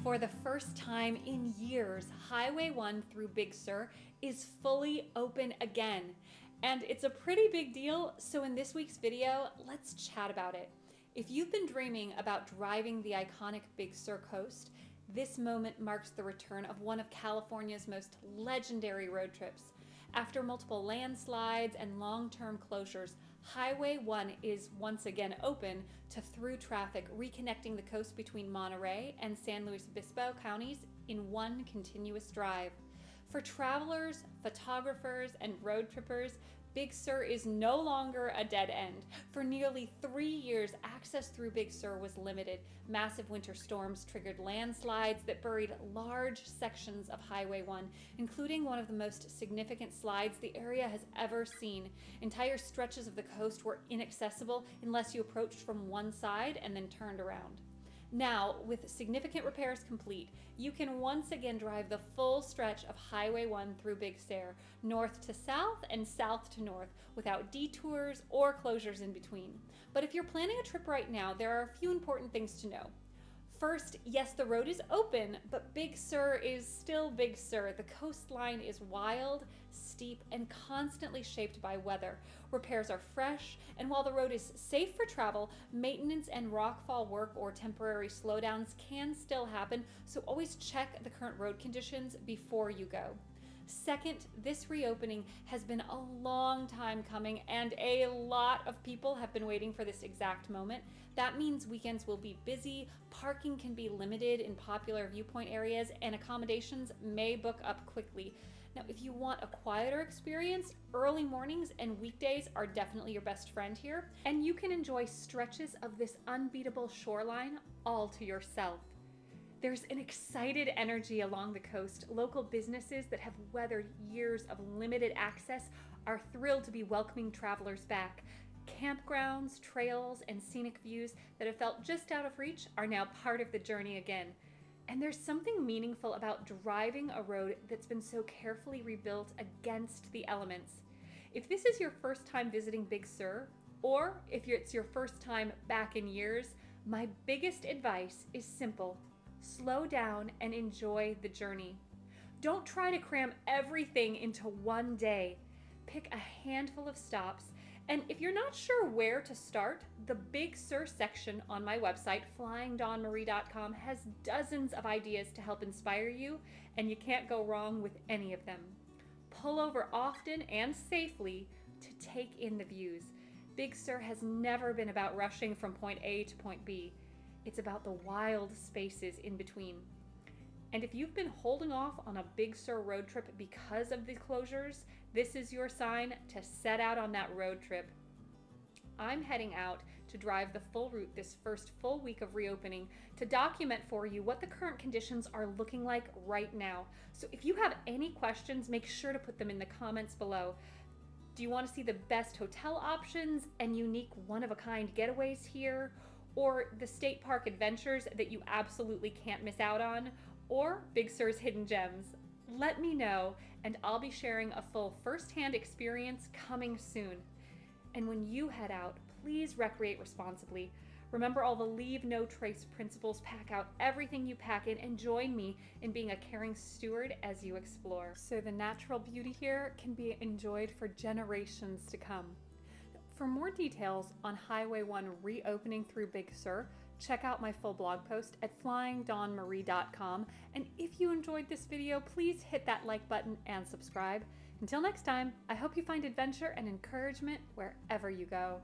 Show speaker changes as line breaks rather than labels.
For the first time in years, Highway 1 through Big Sur is fully open again. And it's a pretty big deal, so in this week's video, let's chat about it. If you've been dreaming about driving the iconic Big Sur coast, this moment marks the return of one of California's most legendary road trips. After multiple landslides and long-term closures, Highway 1 is once again open to through traffic, reconnecting the coast between Monterey and San Luis Obispo counties in one continuous drive. For travelers, photographers, and road trippers, Big Sur is no longer a dead end. For nearly 3 years, access through Big Sur was limited. Massive winter storms triggered landslides that buried large sections of Highway 1, including one of the most significant slides the area has ever seen. Entire stretches of the coast were inaccessible unless you approached from one side and then turned around. Now, with significant repairs complete, you can once again drive the full stretch of Highway 1 through Big Sur, north to south and south to north, without detours or closures in between. But if you're planning a trip right now, there are a few important things to know. First, yes, the road is open, but Big Sur is still Big Sur. The coastline is wild, steep, and constantly shaped by weather. Repairs are fresh, and while the road is safe for travel, maintenance and rockfall work or temporary slowdowns can still happen, so always check the current road conditions before you go. Second, this reopening has been a long time coming, and a lot of people have been waiting for this exact moment. That means weekends will be busy, parking can be limited in popular viewpoint areas, and accommodations may book up quickly. Now, if you want a quieter experience, early mornings and weekdays are definitely your best friend here, and you can enjoy stretches of this unbeatable shoreline all to yourself. There's an excited energy along the coast. Local businesses that have weathered years of limited access are thrilled to be welcoming travelers back. Campgrounds, trails, and scenic views that have felt just out of reach are now part of the journey again. And there's something meaningful about driving a road that's been so carefully rebuilt against the elements. If this is your first time visiting Big Sur, or if it's your first time back in years, my biggest advice is simple. Slow down and enjoy the journey. Don't try to cram everything into one day. Pick a handful of stops, and if you're not sure where to start, the Big Sur section on my website, flyingdawnmarie.com, has dozens of ideas to help inspire you, and you can't go wrong with any of them. Pull over often and safely to take in the views. Big Sur has never been about rushing from point A to point B. It's about the wild spaces in between. And if you've been holding off on a Big Sur road trip because of the closures, this is your sign to set out on that road trip. I'm heading out to drive the full route this first full week of reopening to document for you what the current conditions are looking like right now. So if you have any questions, make sure to put them in the comments below. Do you want to see the best hotel options and unique one-of-a-kind getaways here? Or the state park adventures that you absolutely can't miss out on, or Big Sur's hidden gems? Let me know, and I'll be sharing a full first-hand experience coming soon. And when you head out, please recreate responsibly. Remember all the leave no trace principles, pack out everything you pack in, and join me in being a caring steward as you explore, so the natural beauty here can be enjoyed for generations to come. For more details on Highway 1 reopening through Big Sur, check out my full blog post at flyingdawnmarie.com. And if you enjoyed this video, please hit that like button and subscribe. Until next time, I hope you find adventure and encouragement wherever you go.